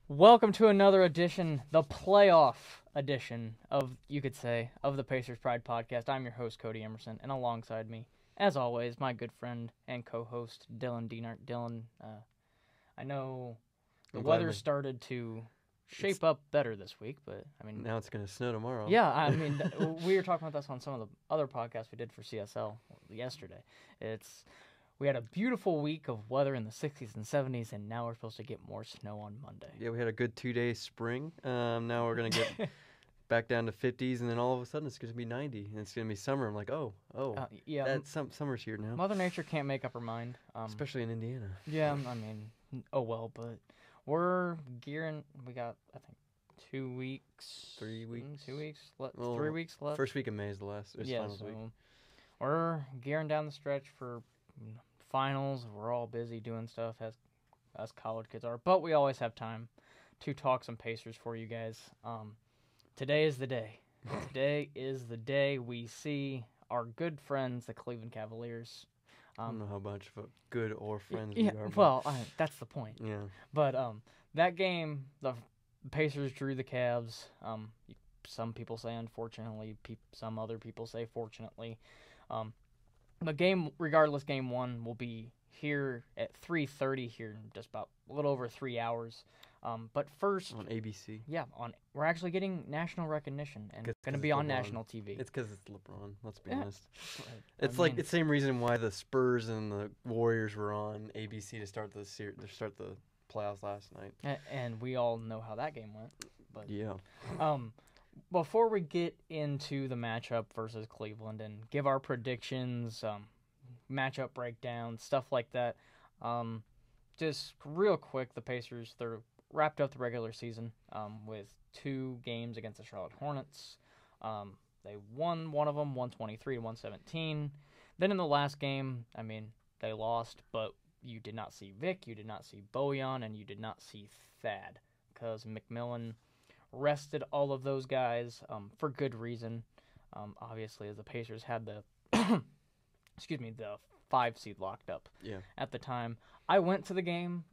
Welcome to another edition, the playoff edition of, you could say, of the Pacers Pride Podcast. I'm your host, Cody Emerson, and alongside me, as always, my good friend and co-host, Dylan Dienart. Dylan, I know the weather started to shape up better this week, but, I mean... Now it's going to snow tomorrow. Yeah, I mean, we were talking about this on some of the other podcasts we did for CSL yesterday. We had a beautiful week of weather in the 60s and 70s, and now we're supposed to get more snow on Monday. Yeah, we had a good 2-day spring. Now we're going to get back down to 50s, and then all of a sudden it's going to be 90, and it's going to be summer. I'm like, yeah, summer's here now. Mother Nature can't make up her mind. Especially in Indiana. Yeah, I mean, but we're gearing. We got, I think, 2 weeks. 3 weeks. 2 weeks. 3 weeks left. First week of May is the last. Finals week. We're gearing down the stretch for finals. We're all busy doing stuff as college kids are, but we always have time to talk some Pacers for you guys. Today is the day. Today is the day we see our good friends, the Cleveland Cavaliers. I don't know how much of a good or friends we are. Well, that's the point. Yeah. But that game, the Pacers drew the Cavs. Some people say unfortunately, some other people say fortunately. The game, regardless, game one will be here at 3:30 here in just about a little over 3 hours. But first... On ABC. Yeah, we're actually getting national recognition, and it's going to be on national TV. It's because it's LeBron, let's be honest. It's it's the same reason why the Spurs and the Warriors were on ABC to start the playoffs last night. And we all know how that game went. But yeah. Before we get into the matchup versus Cleveland and give our predictions, matchup breakdown, stuff like that, just real quick, the Pacers, they're wrapped up the regular season with 2 games against the Charlotte Hornets. They won one of them, 123-117. Then in the last game, I mean, they lost, but you did not see Vic, you did not see Bojan, and you did not see Thad, because McMillan rested all of those guys for good reason. Obviously, as the Pacers had the the 5 seed locked up at the time. I went to the game.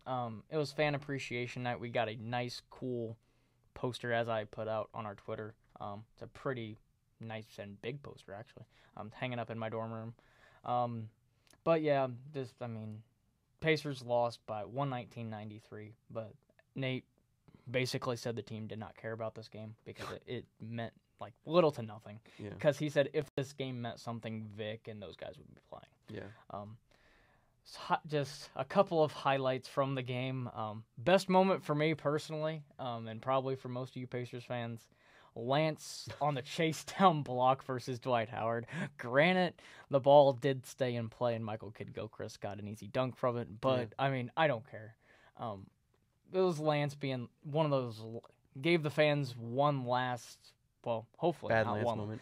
It was fan appreciation night. We got a nice, cool poster, as I put out on our Twitter. It's a pretty nice and big poster, actually. Hanging up in my dorm room. But yeah, Pacers lost by 119-93. But Nate basically said the team did not care about this game because it meant like little to nothing. Yeah. Because he said if this game meant something, Vic and those guys would be playing. Yeah. Just a couple of highlights from the game. Best moment for me personally, and probably for most of you Pacers fans, Lance on the chase down block versus Dwight Howard. Granted, the ball did stay in play and Michael Kidd-Gilchrist got an easy dunk from it, but I mean, I don't care. It was Lance being one of those, gave the fans one last, well, hopefully bad not Lance one moment.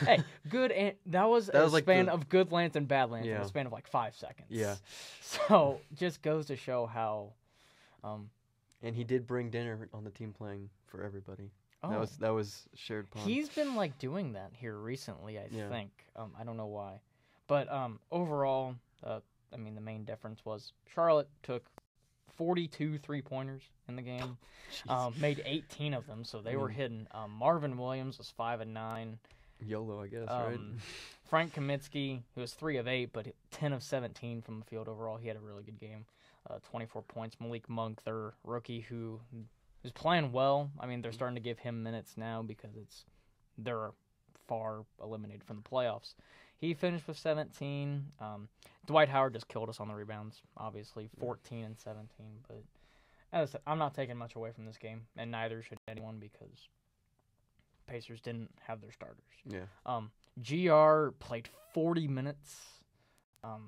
Hey, good, and that was a span of good Lance and bad Lance in a span of like 5 seconds. Yeah. So just goes to show how. And he did bring dinner on the team playing for everybody. Oh. That was shared upon. He's been like doing that here recently, I think. I don't know why, but overall, the main difference was Charlotte took 42 three-pointers in the game, made 18 of them, so they were hidden. Marvin Williams was 5 of 9. YOLO, I guess, right? Frank Kaminsky, who was 3 of 8, but 10 of 17 from the field overall. He had a really good game, 24 points. Malik Monk, their rookie, who is playing well. I mean, they're starting to give him minutes now because they're far eliminated from the playoffs. He finished with 17. Dwight Howard just killed us on the rebounds, obviously, 14 and 17. But as I said, I'm not taking much away from this game, and neither should anyone because Pacers didn't have their starters. Yeah. GR played 40 minutes,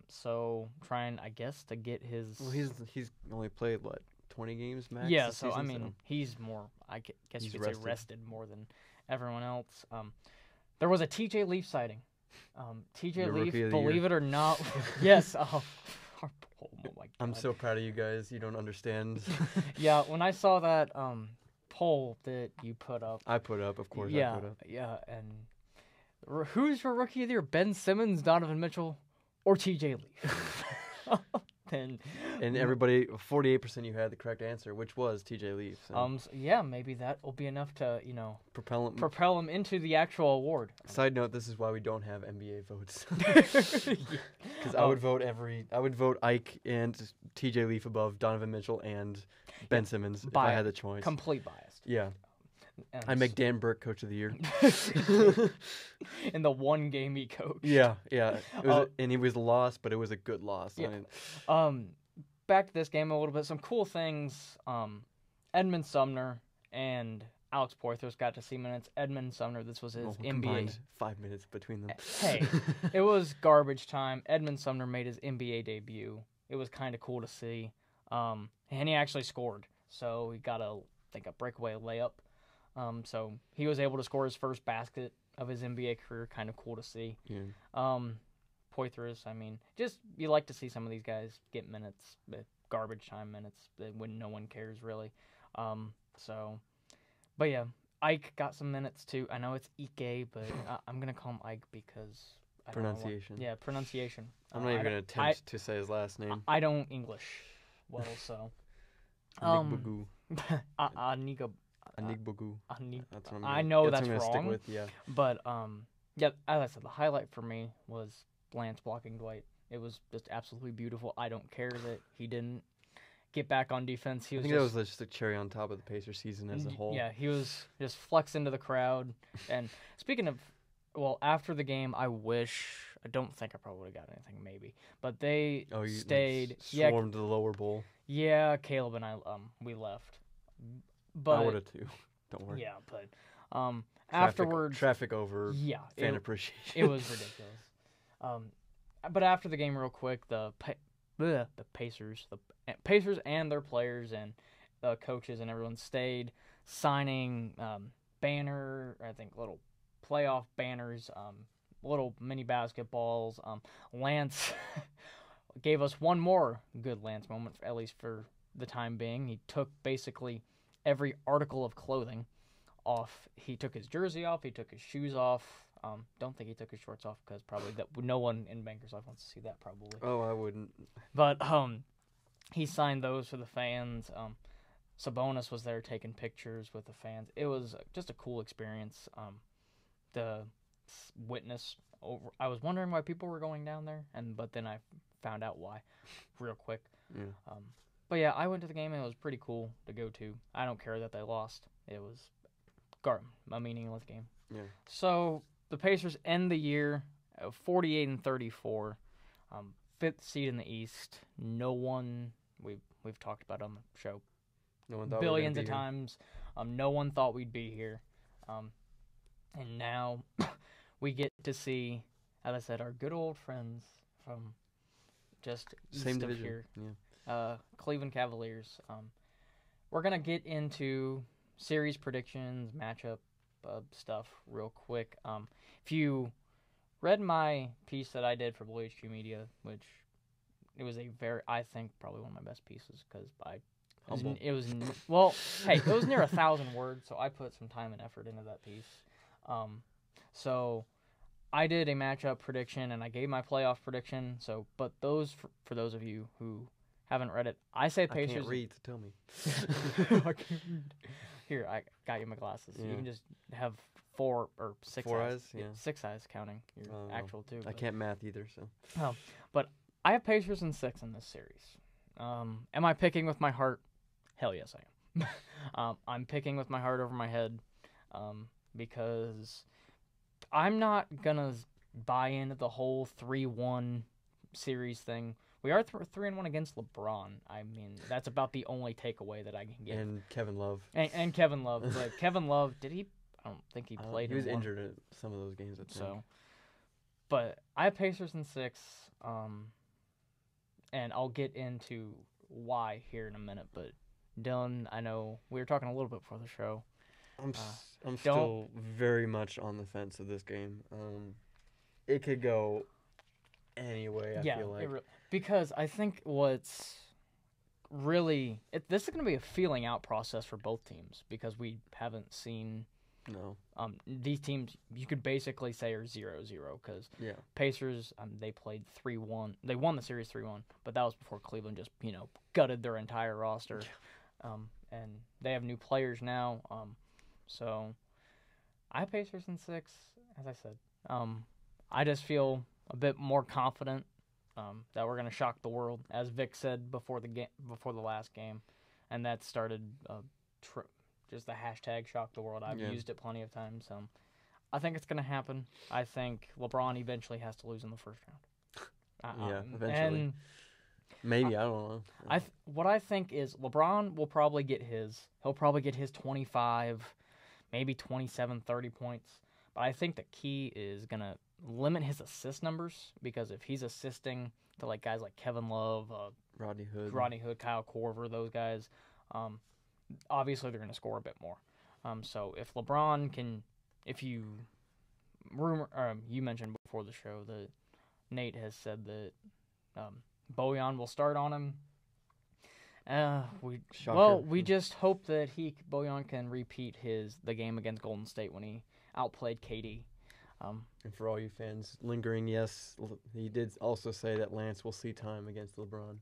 so trying, I guess, to get his... Well, he's only played, 20 games max? Yeah, so, he's more, I guess you could say, rested more than everyone else. There was a TJ Leaf sighting. TJ Leaf, believe it or not, yes. Oh my God. I'm so proud of you guys. You don't understand. Yeah, when I saw that poll that you put up. I put up, of course. Yeah, I put up. Yeah, and who's your rookie of the year? Ben Simmons, Donovan Mitchell, or TJ Leaf? then and everybody 48% you had the correct answer, which was TJ Leaf. So. Yeah, maybe that will be enough to propel him into the actual award. Side note: this is why we don't have NBA votes. Because I would vote Ike and TJ Leaf above Donovan Mitchell and Ben Simmons if I had the choice. Complete biased. Yeah. I'd make Dan Burke Coach of the Year. In the one game he coached. Yeah. And he was lost, but it was a good loss. Yeah. Back to this game a little bit. Some cool things. Edmund Sumner and Alex Poythress got to see minutes. Edmund Sumner, this was his NBA. 5 minutes between them. Hey, it was garbage time. Edmund Sumner made his NBA debut. It was kind of cool to see. And he actually scored. So he got a breakaway layup. So he was able to score his first basket of his NBA career. Kind of cool to see. Yeah. Poythress, just you like to see some of these guys get minutes, garbage time minutes, when no one cares really. But yeah, Ike got some minutes too. I know it's Ike, but I'm gonna call him Ike because pronunciation. Pronunciation. I'm not even gonna attempt to say his last name. I don't English well, so. Anigbogu. Anigbogu. That's what I know that's wrong. Stick with, yeah. But as I said, the highlight for me was Lance blocking Dwight. It was just absolutely beautiful. I don't care that he didn't get back on defense. I think that was just a cherry on top of the Pacers season as a whole. Yeah, he was just flexed into the crowd. And speaking of, after the game, I don't think I probably would have got anything, maybe. But they stayed. Swarmed the lower bowl. Yeah, Caleb and I, we left. But I would have too. Don't worry. Yeah, but afterwards. Traffic over fan appreciation. It was ridiculous. But after the game, real quick, the Pacers and their players and coaches and everyone stayed signing little playoff banners, little mini basketballs. Lance gave us one more good Lance moment, at least for the time being. He took basically every article of clothing off. He took his jersey off. He took his shoes off. Don't think he took his shorts off because probably no one in Bankers Life wants to see that probably. Oh, I wouldn't. But he signed those for the fans. Sabonis was there taking pictures with the fans. It was just a cool experience. The witness over. I was wondering why people were going down there, but then I found out why, real quick. Yeah. But yeah, I went to the game and it was pretty cool to go to. I don't care that they lost. It was a meaningless game. Yeah. So the Pacers end the year 48-34, 5th seed in the East. No one we've talked about on the show. No one thought billions of times. No one thought we'd be here, and now we get to see, as I said, our good old friends from just same east division. Of here. Yeah. Cleveland Cavaliers. We're gonna get into series predictions, matchup stuff real quick. If you read my piece that I did for Blue HQ Media, which it was I think probably one of my best pieces because it was near 1,000 words, so I put some time and effort into that piece. So I did a matchup prediction and I gave my playoff prediction. So, but for those of you who haven't read it, I say Pacers. I can't read, so tell me. Here, I got you my glasses. Yeah. You can just have 4 or 6 eyes. Yeah. 6 eyes counting your actual 2. I can't math either, so. But I have Pacers in 6 in this series. Am I picking with my heart? Hell yes, I am. I'm picking with my heart over my head because I'm not going to buy into the whole 3-1 series thing. We are 3-1 against LeBron. I mean, that's about the only takeaway that I can get. And Kevin Love. And Kevin Love. But Kevin Love, did he? I don't think he played. He was injured at some of those games, I think. So, but I have Pacers in 6, and I'll get into why here in a minute. But Dylan, I know we were talking a little bit before the show. I'm still very much on the fence of this game. It could go anyway, I feel like. Because I think what's really... this is going to be a feeling out process for both teams because we haven't seen No. These teams you could basically say are 0-0 because Pacers they played 3-1. They won the series 3-1, but that was before Cleveland just gutted their entire roster. And they have new players now. So I have Pacers in 6, as I said. I just feel a bit more confident that we're going to shock the world, as Vic said before the last game, and that started just the hashtag shock the world. I've used it plenty of times. I think it's going to happen. I think LeBron eventually has to lose in the first round. Eventually. And maybe, I don't know. What I think is LeBron will probably get his. He'll probably get his 25, maybe 27, 30 points. But I think the key is going to limit his assist numbers, because if he's assisting to guys like Kevin Love, Rodney Hood, Kyle Korver, those guys, obviously they're going to score a bit more. So if LeBron can, you mentioned before the show that Nate has said that Bojan will start on him. We just hope that Bojan can repeat the game against Golden State when he outplayed KD. And for all you fans lingering, yes, he did also say that Lance will see time against LeBron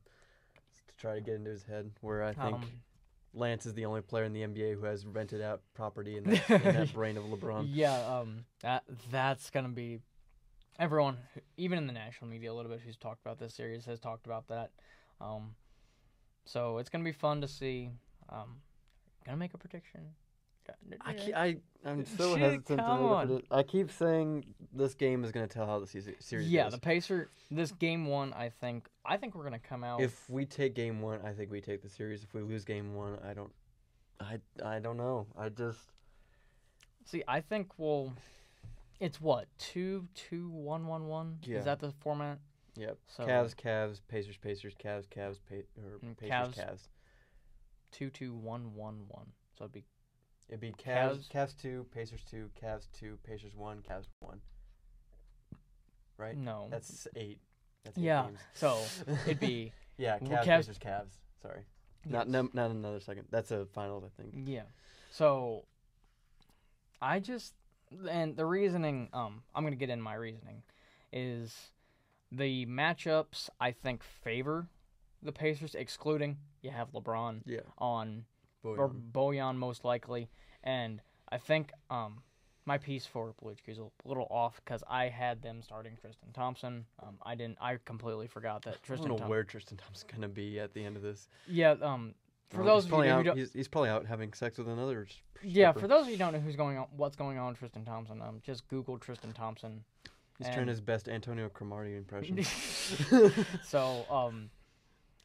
to try to get into his head, where I think Lance is the only player in the NBA who has rented out property in that brain of LeBron. Yeah, that's going to be everyone, even in the national media a little bit, who's talked about this series has talked about that. So it's going to be fun to see. Gonna make a prediction. I'm so hesitant to make a prediction. I keep saying this game is going to tell how the series goes. The Pacers, this game 1, I think we're going to come out. If we take game 1, I think we take the series. If we lose game 1, I don't know. I just... See, I think it's what? 2-2-1-1-1? Yeah. Is that the format? Yep. So, Cavs, Pacers, Pacers, Cavs, Pacers, Cavs. 2-2-1-1-1. So it'd be Cavs 2, Pacers 2, Cavs 2, Pacers 1, Cavs 1. Right? No. That's 8. That's 8 games. So it'd be Cavs, Pacers, Cavs. Sorry. Yes. Not another second. That's a finals, I think. Yeah. So and the reasoning, I'm going to get in my reasoning, is the matchups I think favor the Pacers, excluding you have LeBron on Bojan most likely, and I think my piece for Blue Jays is a little off because I had them starting Tristan Thompson. I completely forgot that Tristan. I don't know where Tristan Thompson's gonna be at the end of this. Yeah. For those of you who don't, he's probably out having sex with another. Yeah. For those of you who don't know what's going on with Tristan Thompson, just Google Tristan Thompson. He's trying his best Antonio Cromartie impression. So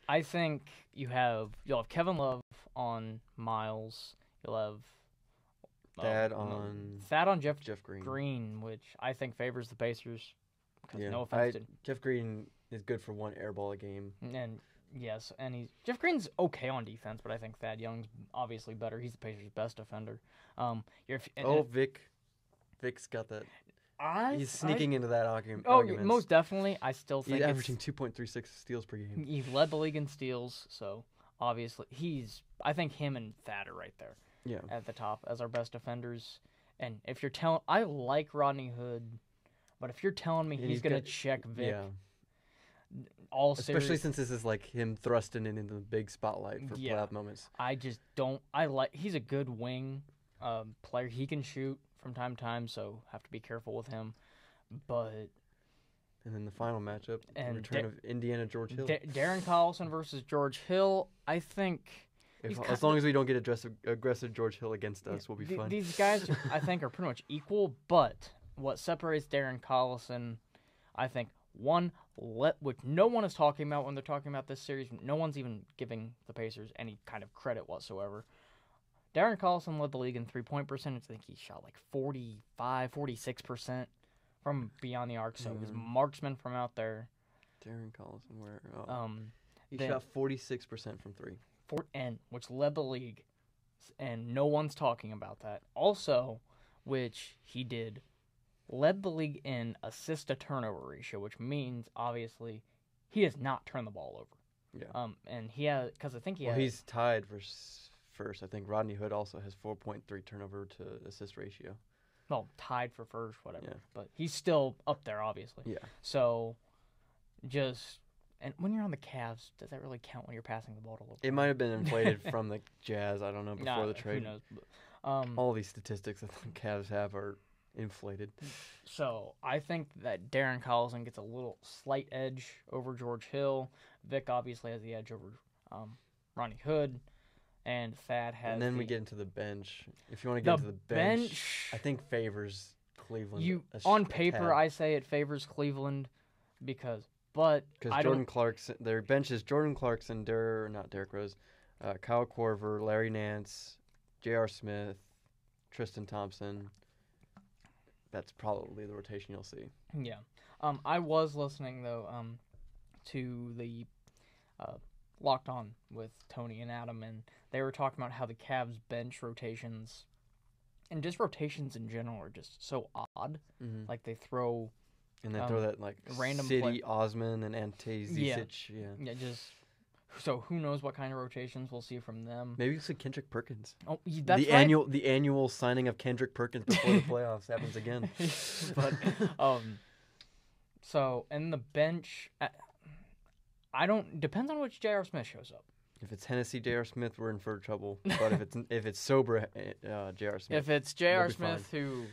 I think you'll have Kevin Love on Miles. You'll have Thad on Jeff Green, which I think favors the Pacers. Yeah, no offense Jeff Green is good for one air ball a game. And yes, and Jeff Green's okay on defense, but I think Thad Young's obviously better. He's the Pacers' best defender. Vic's got that. He's sneaking into that argument. Most definitely. I still think he's averaging 2.36 steals per game. He led the league in steals, so obviously I think him and Thad are right there. Yeah. At the top as our best defenders. And if you're I like Rodney Hood, but if you're telling me he's going to check Vic all series, especially since this is like him thrusting into the big spotlight for playoff moments. I just don't. He's a good wing player. He can shoot from time to time, so have to be careful with him. But and then the final matchup, the return of Indiana George Hill. Darren Collison versus George Hill. I think as long as we don't get aggressive George Hill against us, we'll be fine. These guys, I think, are pretty much equal. But what separates Darren Collison, I think, which no one is talking about when they're talking about this series. No one's even giving the Pacers any kind of credit whatsoever. Darren Collison led the league in three-point percentage. I think he shot like 45, 46% from beyond the arc. So he was marksman from out there. Darren Collison, where? He shot 46% from three. Which led the league, and no one's talking about that. Also, which he did, led the league in assist-to-turnover ratio, which means, obviously, he does not turn the ball over. Yeah. And he has, because I think he has... he's tied for first. I think Rodney Hood also has 4.3 turnover to assist ratio. Well, tied for first, whatever. Yeah. But he's still up there, obviously. Yeah. So, and when you're on the Cavs, does that really count when you're passing the ball to LeBron? It might have been inflated from the Jazz. I don't know, before the trade. Who knows? But, all these statistics that the Cavs have are inflated. So I think that Darren Collison gets a slight edge over George Hill. Vic obviously has the edge over Ronnie Hood, and Thad has. And then we get into the bench. If you want to get into the bench, I think favors Cleveland. On paper, I say it favors Cleveland because Jordan Clarkson, their bench is Jordan Clarkson, not Derrick Rose, Kyle Korver, Larry Nance, J.R. Smith, Tristan Thompson. That's probably the rotation you'll see. Yeah. I was listening, though, to the Locked On with Tony and Adam, and they were talking about how the Cavs bench rotations and just rotations in general are just so odd. Mm-hmm. Like they throw... And they throw that, like, random City, Osman, and Ante Zizic. Yeah, so who knows what kind of rotations we'll see from them. Maybe we'll see Kendrick Perkins. Oh, that's right. The annual signing of Kendrick Perkins before the playoffs happens again. But, so, and the bench, depends on which J.R. Smith shows up. If it's Hennessy J.R. Smith, we're in for trouble. But if it's sober J.R. Smith, if it's J.R. Smith who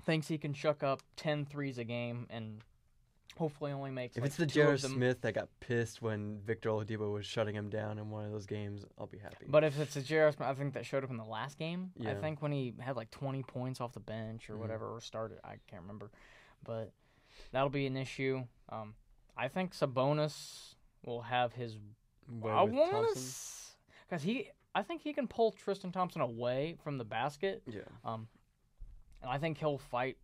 thinks he can shuck up 10 threes a game and hopefully only makes if like it's the J.R. Smith that got pissed when Victor Oladipo was shutting him down in one of those games, I'll be happy. But if it's a J.R. Smith, I think that showed up in the last game. Yeah. I think when he had like 20 points off the bench or whatever, or started, I can't remember. But that'll be an issue. I think Sabonis will have his... Because I think he can pull Tristan Thompson away from the basket. Yeah. And I think he'll fight.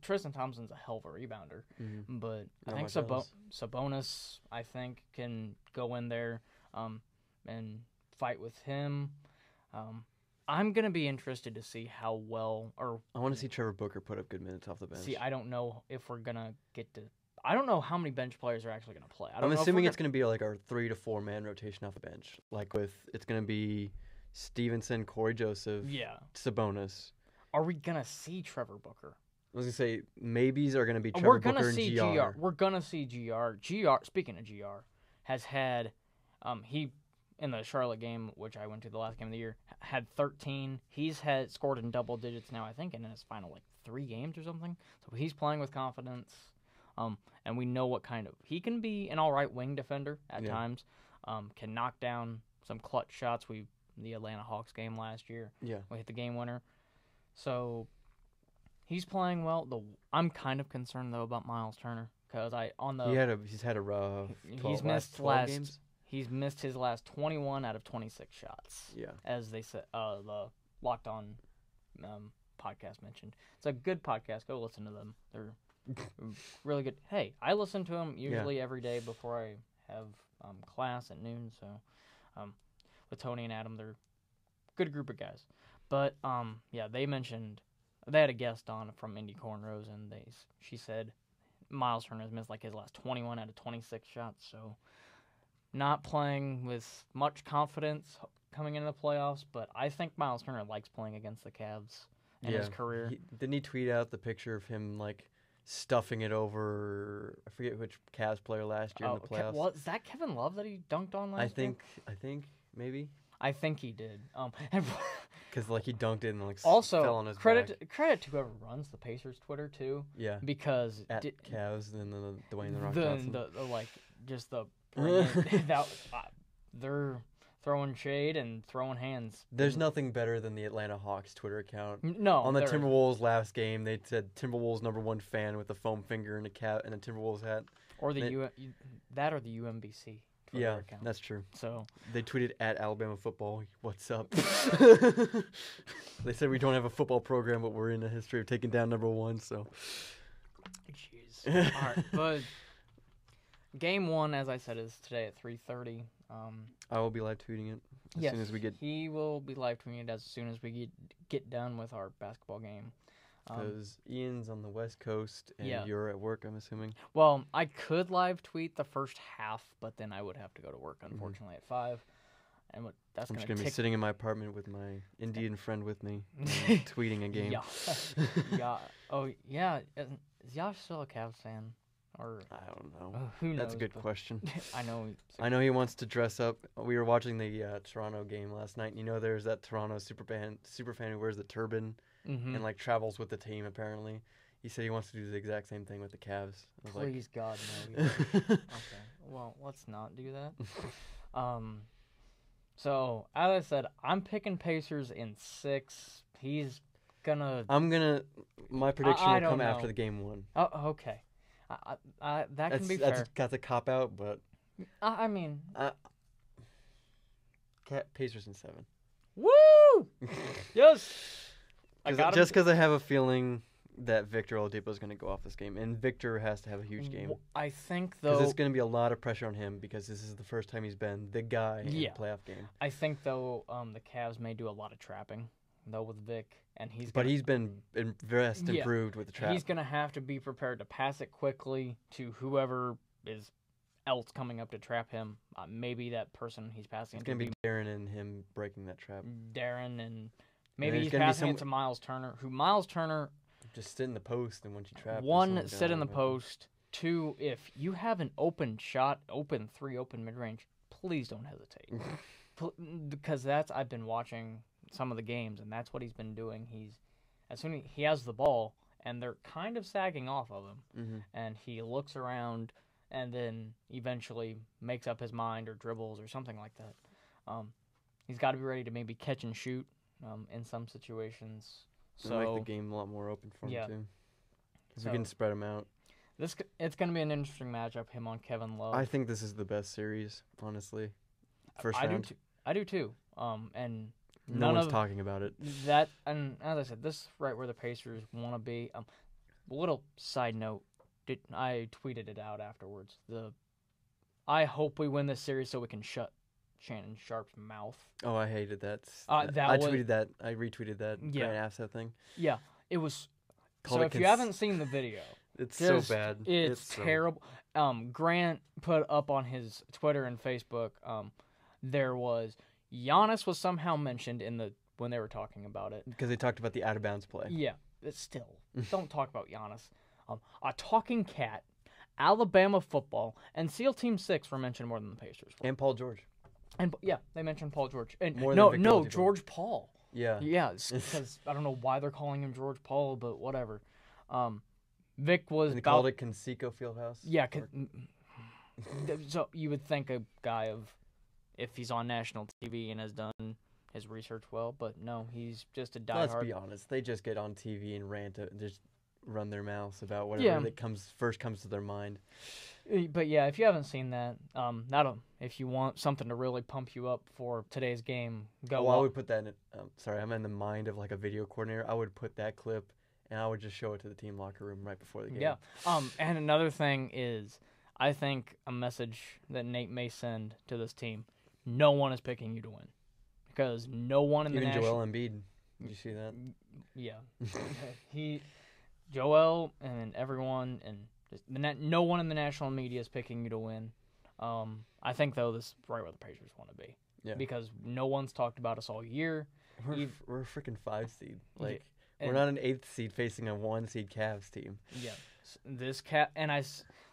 Tristan Thompson's a hell of a rebounder. Mm-hmm. But I think Sabonis, I think, can go in there and fight with him. I'm going to be interested to see how well... I want to see Trevor Booker put up good minutes off the bench. See, I don't know if we're going to get to... I don't know how many bench players are actually going to play. I'm assuming it's going to be like our 3 to 4 man rotation off the bench. Like it's going to be Stevenson, Corey Joseph, Sabonis. Are we going to see Trevor Booker? I was going to say maybes are going to be Trevor Booker and GR. We're going to see GR. GR, speaking of GR, has had he in the Charlotte game, which I went to the last game of the year, had 13. He's scored in double digits now, I think, in his final 3 games or something. So he's playing with confidence. And we know what kind of... He can be an all right wing defender at times. Can knock down some clutch shots. The Atlanta Hawks game last year. Yeah. We hit the game winner. So he's playing well. I'm kind of concerned, though, about Miles Turner. Because he's had a rough 12 games. He's missed his last 21 out of 26 shots. Yeah. As they said, the Locked On podcast mentioned. It's a good podcast. Go listen to them. They're really good. Hey, I listen to them usually every day before I have class at noon. So with Tony and Adam, they're a good group of guys. But they mentioned they had a guest on from Indy Cornrows, and she said Miles Turner has missed his last 21 out of 26 shots. So not playing with much confidence coming into the playoffs. But I think Miles Turner likes playing against the Cavs in his career. Didn't he tweet out the picture of him stuffing it over? I forget which Cavs player last year in the playoffs. Was that Kevin Love that he dunked on last year? I think maybe. I think he did. Because he dunked it and also, fell on his credit back. to whoever runs the Pacers Twitter too. Yeah. Because at Cavs and then the Dwayne the Rock Johnson. They're throwing shade and throwing hands. There's nothing better than the Atlanta Hawks Twitter account. No. On the Timberwolves last game, they said Timberwolves #1 fan with a foam finger and a Timberwolves hat. Or the UMBC Twitter account. That's true. So they tweeted at Alabama football, "What's up?" They said we don't have a football program, but we're in a history of taking down #1. So, jeez. All right, but game 1, as I said, is today at 3:30. I will be live tweeting it as soon as we get. He will be live tweeting it as soon as we get done with our basketball game. Because Ian's on the West Coast and you're at work, I'm assuming. Well, I could live tweet the first half, but then I would have to go to work, unfortunately, at 5. and that's I'm going just gonna be sitting in my apartment with my Indian friend with me, tweeting a game. Yeah. Oh, yeah. Is Yash still a Cavs fan? Or I don't know. who knows? That's a good question. I know. I know he wants to dress up. We were watching the Toronto game last night. And there's that Toronto super fan who wears the turban and like travels with the team. Apparently, he said he wants to do the exact same thing with the Cavs. Please, God, no. Okay. Well, let's not do that. So as I said, I'm picking Pacers in 6. He's gonna. My prediction will come know. after the game 1. Oh, okay. That can be fair. That's a cop out, but I mean, Pacers in 7. Woo! Yes. Just because I have a feeling that Victor Oladipo is going to go off this game, and Victor has to have a huge game. I think though, because it's going to be a lot of pressure on him because this is the first time he's been the guy in a playoff game. I think though, the Cavs may do a lot of trapping though with Vic, and he's been improved with the trap. He's going to have to be prepared to pass it quickly to whoever is else coming up to trap him. Maybe that person he's passing. It's going to be Darren and him breaking that trap. Darren and maybe he's passing it to Miles Turner. Miles Turner just sit in the post, and once you trap, 1, sit in the post. 2, if you have an open shot, open 3, open mid range, please don't hesitate. Because I've been watching some of the games, and that's what he's been doing. As soon as he has the ball, and they're kind of sagging off of him, and he looks around, and then eventually makes up his mind or dribbles or something like that. He's got to be ready to maybe catch and shoot in some situations. So make the game a lot more open for him too. Because we can spread him out. It's going to be an interesting matchup. Him on Kevin Love. I think this is the best series, honestly. First round. I do too. And no one's talking about it. That, and as I said, this is right where the Pacers want to be. A little side note. I tweeted it out afterwards. I hope we win this series so we can shut Shannon Sharp's mouth. Oh, I hated that. I tweeted that. I retweeted that. Yeah. Grant Asset thing. Yeah, it was. So if you haven't seen the video, it's so bad. It's terrible. Grant put up on his Twitter and Facebook. There was Giannis was somehow mentioned when they were talking about it because they talked about the out of bounds play. Yeah, but still, don't talk about Giannis. A talking cat, Alabama football, and SEAL Team 6 were mentioned more than the Pacers were. And Paul George. And yeah, they mentioned Paul George. And no, George Paul. Yeah. Yeah, because I don't know why they're calling him George Paul, but whatever. Vic was. They called it Conseco Fieldhouse. Yeah. So you would think a guy if he's on national TV and has done his research well, but no, he's just a diehard. Let's be honest. They just get on TV and just run their mouths about whatever that comes to their mind. But yeah, if you haven't seen that, if you want something to really pump you up for today's game, go. I would put that in. Sorry, I'm in the mind of like a video coordinator. I would put that clip and I would just show it to the team locker room right before the game. Yeah. And another thing is, I think a message that Nate may send to this team: no one is picking you to win, because no one in the even Joel Embiid. Did you see that? Yeah. Joel and everyone and. No one in the national media is picking you to win. I think, though, this is right where the Pacers want to be. Yeah. Because no one's talked about us all year. We're a freaking 5 seed. We're not an 8th seed facing a 1 seed Cavs team. Yeah.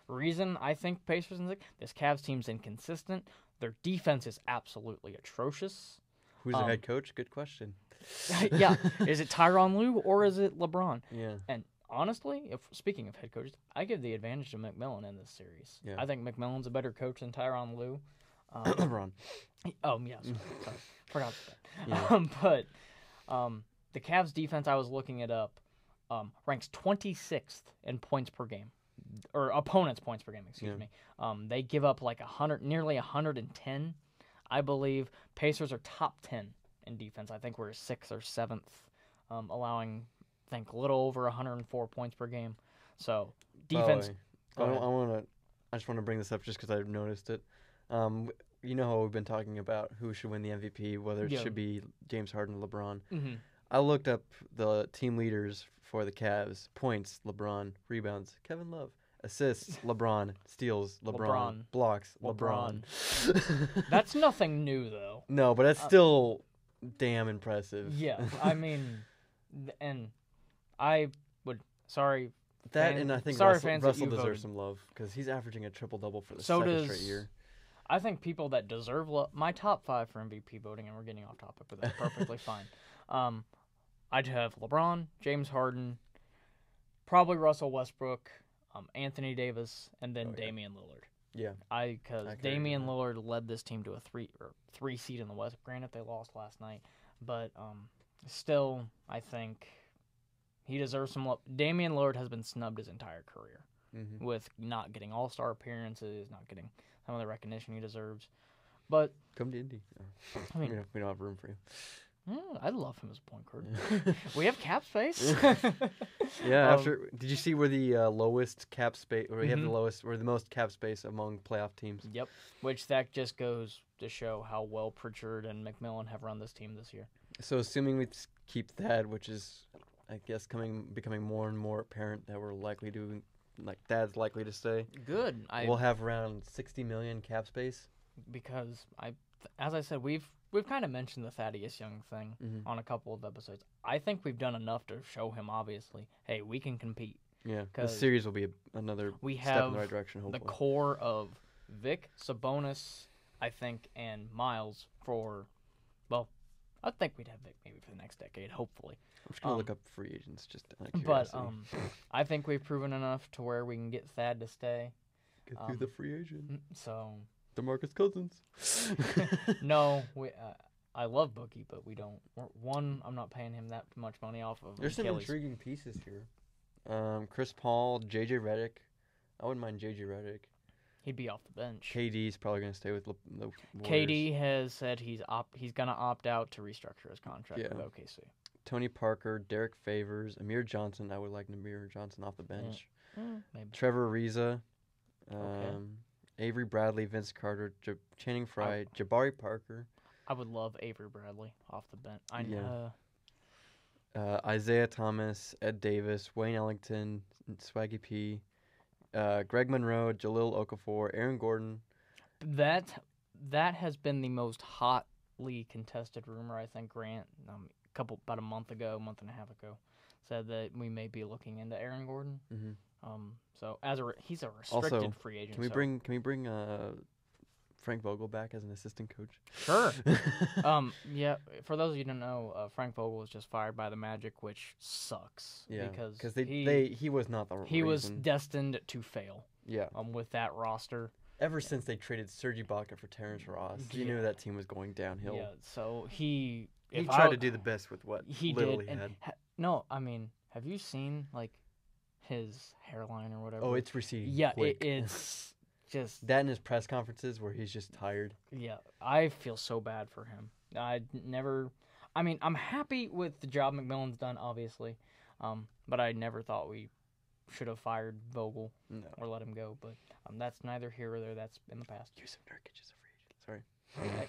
Reason I think Pacers and this Cavs team's inconsistent. Their defense is absolutely atrocious. Who's the head coach? Good question. Yeah. Is it Tyronn Lue or is it LeBron? Yeah. And honestly, speaking of head coaches, I give the advantage to McMillan in this series. Yeah. I think McMillan's a better coach than Tyronn Lue. LeBron. Oh, yeah. Sorry. Forgot that. Yeah. But the Cavs defense, I was looking it up, ranks 26th in points per game. Or opponents' points per game, excuse me. They give up like nearly 110, I believe. Pacers are top 10 in defense. I think we're 6th or 7th, allowing... I think a little over 104 points per game. So defense. I just want to bring this up just because I've noticed it. You know how we've been talking about who should win the MVP, whether it should be James Harden or LeBron. Mm-hmm. I looked up the team leaders for the Cavs: points, LeBron; rebounds, Kevin Love; Assists, LeBron. Steals, LeBron. Blocks, LeBron. That's nothing new, though. No, but that's still damn impressive. Yeah, I mean, and I would, sorry. And I think Russell deserves some love because he's averaging a triple-double for the second straight year. I think people that deserve love, my top 5 for MVP voting, and we're getting off topic, but that's perfectly fine. I'd have LeBron, James Harden, probably Russell Westbrook, Anthony Davis, and then Damian Lillard. Yeah. Because Damian Lillard led this team to a 3 seed in the West. Granted, they lost last night, but still, I think he deserves some love. Damian Lillard has been snubbed his entire career with not getting All-Star appearances, not getting some of the recognition he deserves. But come to Indy. I mean, we don't have room for you. I'd love him as a point guard. We have cap space. Yeah. Did you see where the lowest cap space, or we have the most cap space among playoff teams? Yep. Which that just goes to show how well Pritchard and McMillan have run this team this year. So assuming we keep Thad, which is, I guess, becoming more and more apparent that we're likely to, Thad's likely to stay. Good. We'll have around $60 million cap space. Because as I said, we've kind of mentioned the Thaddeus Young thing on a couple of episodes. I think we've done enough to show him, obviously, hey, we can compete. Yeah, the series will be another step in the right direction, hopefully. The core of Vic, Sabonis, I think, and Miles I think we'd have Vic maybe for the next decade, hopefully. I'm just going to look up free agents just out of curiosity. But I think we've proven enough to where we can get Thad to stay. Get through the free agent. So... DeMarcus Cousins. No, I love Boogie, but we don't. One, I'm not paying him that much money off of. There's some intriguing pieces here. Chris Paul, JJ Redick. I wouldn't mind JJ Redick. He'd be off the bench. KD's probably going to stay with the Warriors. KD has said he's going to opt out to restructure his contract with OKC. Tony Parker, Derek Favors, Amir Johnson. I would like Amir Johnson off the bench. Maybe. Trevor Ariza. Avery Bradley, Vince Carter, Channing Frye, Jabari Parker. I would love Avery Bradley off the bench. Isaiah Thomas, Ed Davis, Wayne Ellington, Swaggy P, Greg Monroe, Jalil Okafor, Aaron Gordon. That has been the most hotly contested rumor, I think. Grant, about a month and a half ago, said that we may be looking into Aaron Gordon. So he's a restricted free agent. Can we bring Frank Vogel back as an assistant coach? Sure. Yeah. For those of you who don't know, Frank Vogel was just fired by the Magic, which sucks. Yeah. Because he was not the reason. He was destined to fail. Yeah. With that roster. Ever since they traded Serge Ibaka for Terrence Ross, you knew that team was going downhill. Yeah. So he tried to do the best with what he little did. he had. No, I mean, have you seen his hairline or whatever? Oh, it's receding. Yeah, quick. It's just that in his press conferences where he's just tired. Yeah, I feel so bad for him. I'm happy with the job McMillan's done, obviously, but I never thought we should have fired Vogel or let him go. But that's neither here or there. That's in the past. Yusuf Nurkic is a free agent. Sorry.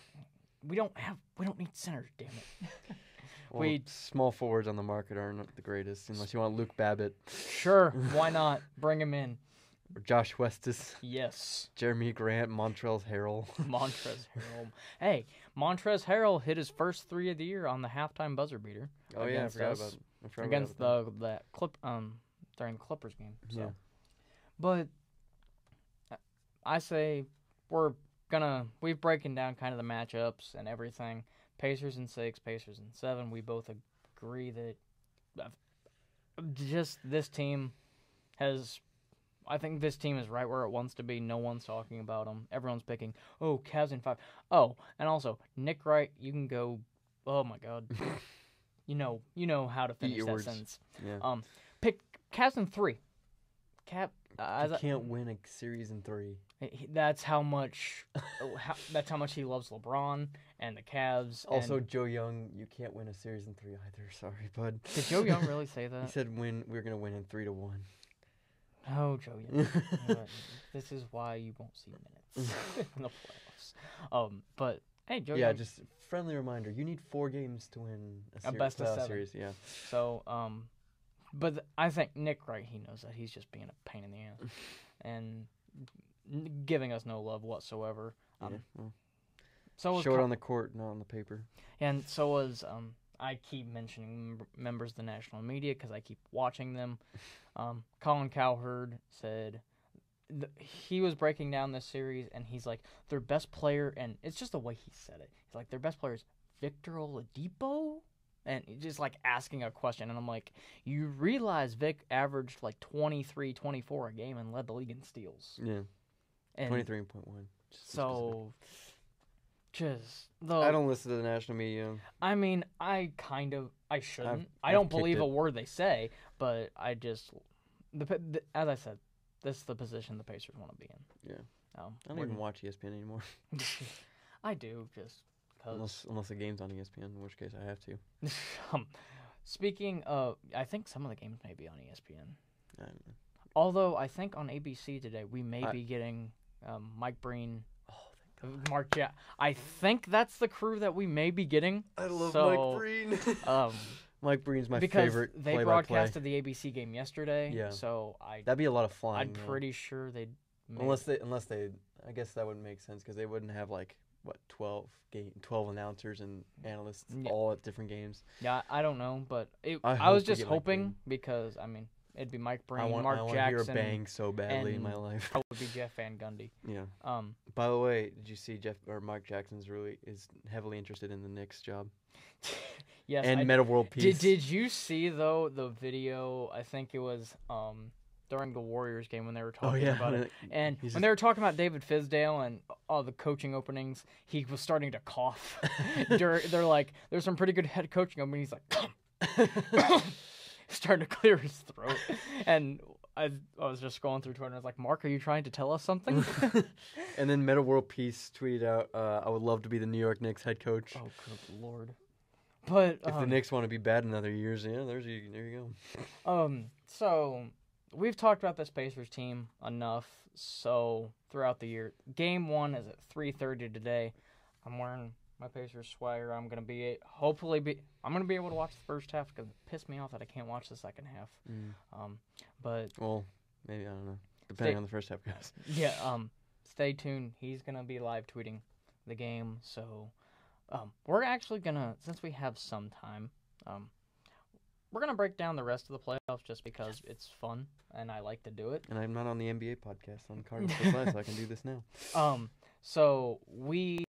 We don't need centers. Damn it. Well, small forwards on the market aren't the greatest, unless you want Luke Babbitt. Sure, why not? Bring him in. Or Josh Westis. Yes. Jeremy Grant, Montrezl Harrell. Montrezl Harrell. Hey, Montrezl Harrell hit his first 3 of the year on the halftime buzzer beater. Oh yeah, I forgot about it. Against the clip during the Clippers game. So. Yeah. But I say we've broken down kind of the matchups and everything. Pacers in 6, Pacers in 7. We both agree that just this team I think this team is right where it wants to be. No one's talking about them. Everyone's picking, Cavs in 5. Oh, and also, Nick Wright, you can go, oh my God. you know how to finish that sentence. Yeah. Pick Cavs in 3. You can't win a series in 3. That's how much he loves LeBron and the Cavs. Also, Joe Young, you can't win a series in 3 either. Sorry, bud. Did Joe Young really say that? He said we're going to win in 3-1. Oh, Joe Young. This is why you won't see minutes in the playoffs. But hey, Joe Young. Yeah, just friendly reminder. You need 4 games to win a best of 7 series. Yeah. So, but I think Nick Wright, he knows that he's just being a pain in the ass. and giving us no love whatsoever. Well, so was short on the court, not on the paper. And so was I keep mentioning members of the national media because I keep watching them. Colin Cowherd said he was breaking down this series, and he's like, their best player, and it's just the way he said it. He's like, their best player is Victor Oladipo? And just like asking a question, and I'm like, you realize Vic averaged like 23, 24 a game and led the league in steals. Yeah, and 23.1. So, I don't listen to the national media. I mean, I shouldn't. I don't believe a word they say, but I just, as I said, this is the position the Pacers want to be in. Yeah. I don't even watch ESPN anymore. I do, just because. Unless the game's on ESPN, in which case I have to. Speaking of, I think some of the games may be on ESPN. I don't know. Although I think on ABC today we may be getting Mike Breen. Oh, Mark Jackson. I think that's the crew that we may be getting. I love Mike Breen. Mike Breen's my favorite because they broadcasted the ABC game yesterday. Yeah. So that'd be a lot of flying. I'm pretty sure they'd. Unless they, I guess that wouldn't make sense because they wouldn't have 12 announcers and analysts all at different games. Yeah, I don't know, but I was just hoping because it'd be Mike Breen, Mark Jackson. I want to hear a bang so badly in my life. That would be Jeff Van Gundy. Yeah. By the way, did you see Mark Jackson's is heavily interested in the Knicks job? Yes. And Meta World Peace. Did you see though the video? I think it was during the Warriors game when they were talking about it. And when they were talking about David Fizdale and all the coaching openings, he was starting to cough. They're like, there's some pretty good head coaching openings. He's like, starting to clear his throat. And I was just scrolling through Twitter and I was like, Mark, are you trying to tell us something? And then Meta World Peace tweeted out, I would love to be the New York Knicks head coach. Oh, good Lord. But if the Knicks want to be bad in other years, there you go. So we've talked about this Pacers team enough. So throughout the year, Game 1 is at 3:30 today. I'm wearing my Pacers swagger. I'm gonna be able to watch the first half because it pissed me off that I can't watch the second half. But maybe I don't know. Depending on the first half goes. Yeah. Stay tuned. He's gonna be live tweeting the game. So. We're actually gonna, since we have some time, we're gonna break down the rest of the playoffs just because it's fun and I like to do it. And I'm not on the NBA podcast on Cardinals Live, so I can do this now. So we'll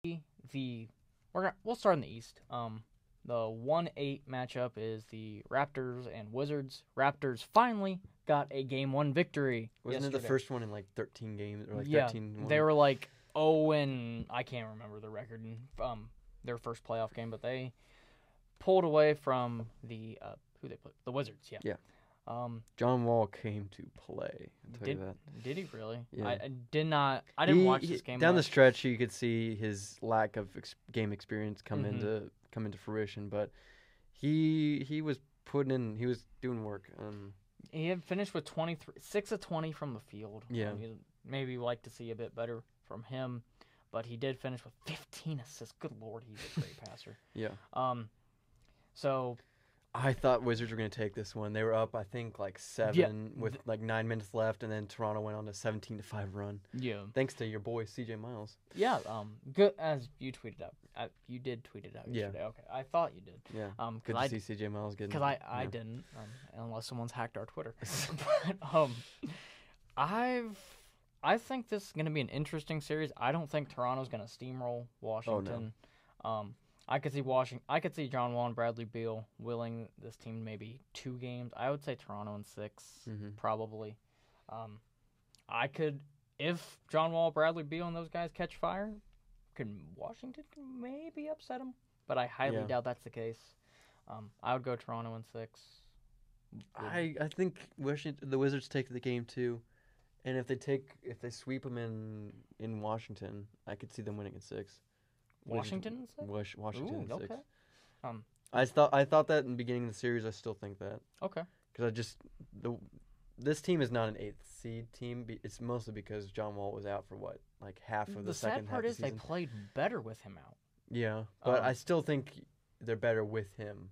start in the East. The 1-8 matchup is the Raptors and Wizards. Raptors finally got a Game 1 victory. Wasn't it the first one in 13 games or 13? They were and I can't remember the record in their first playoff game, but they pulled away from the who they played, the Wizards. Yeah. John Wall came to play. I'll tell you that. Did he really? Yeah. I didn't watch this game. Down the stretch, you could see his lack of game experience come into fruition, but he was he was doing work. He had finished with 6 of 20 from the field. Yeah. Maybe like to see a bit better from him. But he did finish with 15 assists. Good Lord, he's a great passer. Yeah. So I thought Wizards were going to take this one. They were up, I think, 7 with 9 minutes left, and then Toronto went on a 17-5 run. Yeah. Thanks to your boy CJ Miles. Yeah. Good as you tweeted out. You did tweet it out yesterday. Yeah. Okay. I thought you did. Yeah. Good to see CJ Miles getting. Because I didn't, unless someone's hacked our Twitter. But I think this is going to be an interesting series. I don't think Toronto's going to steamroll Washington. Oh, no. I could see John Wall and Bradley Beal willing this team maybe 2 games. I would say Toronto in 6, probably. If John Wall, Bradley Beal, and those guys catch fire, Washington maybe upset them. But I highly doubt that's the case. I would go Toronto in 6. I think the Wizards take the game too. And if they sweep them in Washington, I could see them winning in 6. Washington in 6? Washington in 6. Okay. I thought that in the beginning of the series. I still think that. Okay. Because this team is not an 8th seed team. It's mostly because John Wall was out for half of the second half of the season. The sad part is they played better with him out. Yeah, but I still think they're better with him.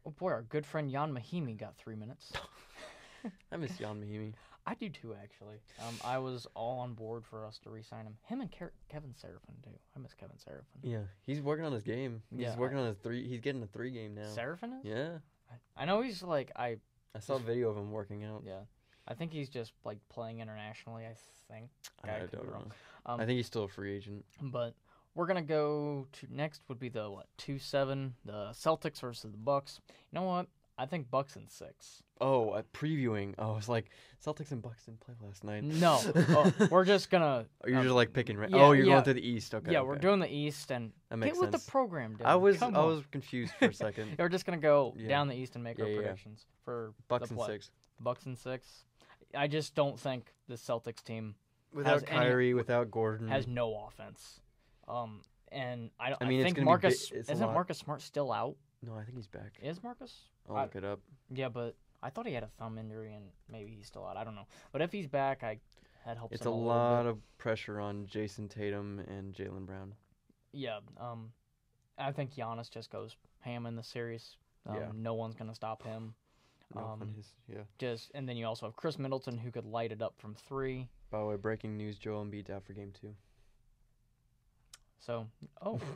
Oh boy, our good friend Jan Mahimi got 3 minutes. I miss Jan Mahimi. I do too, actually. I was all on board for us to re-sign him. Him and Kevin Seraphin too. I miss Kevin Seraphin. Yeah, he's working on his game. He's working on his 3. He's getting a 3 game now. Seraphin is? Yeah. I know he's like I saw a video of him working out. Yeah, I think he's just like playing internationally. I think. I don't know. I think he's still a free agent. But we're gonna go to next would be the 2-7, the Celtics versus the Bucks. You know what? I think Bucks in 6. Oh, previewing. Oh, it's like Celtics and Bucks didn't play last night. No, we're just gonna. You're just like picking, right? Yeah, you're going to the East. Okay. Yeah, we're doing the East and that makes get with sense. the program. Dude. I was confused for a second. We're just gonna go down the East and make our Yeah. predictions for Bucks the in 6. Bucks in 6. I just don't think the Celtics team Without Kyrie, without Gordon, has no offense. And I mean, think it's Marcus be, isn't Marcus Smart still out? No, I think he's back. Is Marcus? I'll look it up. Yeah, but I thought he had a thumb injury and maybe he's still out. I don't know. But if he's back, that helps. It's him a lot of pressure on Jason Tatum and Jaylen Brown. Yeah. I think Giannis just goes ham in the series. No one's gonna stop him. And then you also have Chris Middleton who could light it up from 3. By the way, breaking news: Joel Embiid's out for Game 2. So,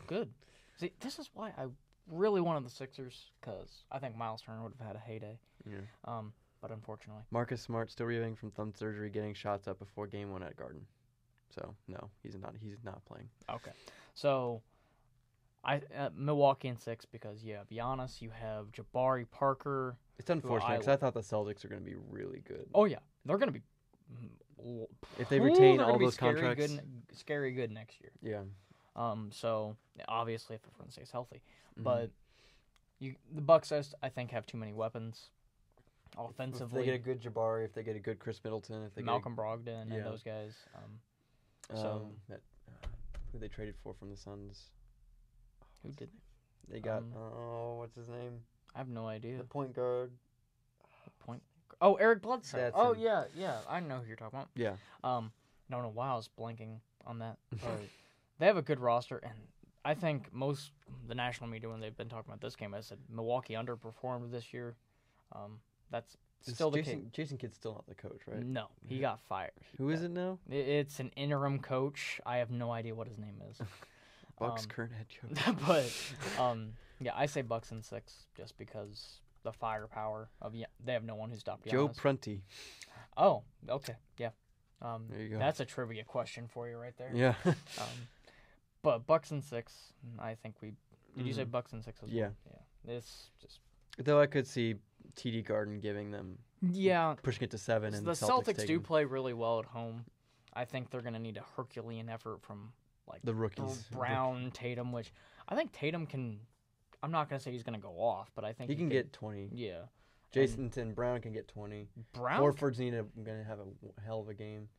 good. See, this is why I really wanted the Sixers, because I think Miles Turner would have had a heyday. Yeah. But unfortunately, Marcus Smart still rehabbing from thumb surgery, getting shots up before Game 1 at Garden. So no, he's not. He's not playing. Okay. So, Milwaukee in 6 because you have Giannis, you have Jabari Parker. It's unfortunate because I thought the Celtics are going to be really good. Oh yeah, they're going to be. If they retain all those contracts, scary good next year. Yeah. So obviously if everyone stays healthy, but the Bucks I think have too many weapons. Offensively, if they get a good Jabari, if they get a good Chris Middleton, if they Malcolm Brogdon and those guys. Who they traded for from the Suns? Who did they got? What's his name? I have no idea. The point guard. Oh, Eric Bledsoe. That's him. Yeah. I know who you're talking about. Yeah. I don't know why I was blanking on that. But they have a good roster, and I think the national media, when they've been talking about this game, has said Milwaukee underperformed this year. That's still the case. Jason Kidd's still not the coach, right? No, he got fired. Who is it now? It's an interim coach. I have no idea what his name is. Bucks current head coach. But I say Bucks in 6 just because the firepower of they have no one who stopped Giannis. Joe Prunty. Oh, okay, yeah. There you go. That's a trivia question for you right there. Yeah. But Bucks in 6, I think we. Did you say Bucks in 6 as well? Yeah. Yeah. It's just. Though I could see TD Garden giving them. Yeah. Pushing it to 7 and the Celtics do play really well at home. I think they're going to need a Herculean effort from the rookies, Brown, Tatum, which I think Tatum can. I'm not going to say he's going to go off, but I think he can get 20. Yeah. Jason Brown can get 20. Horford's going to have a hell of a game.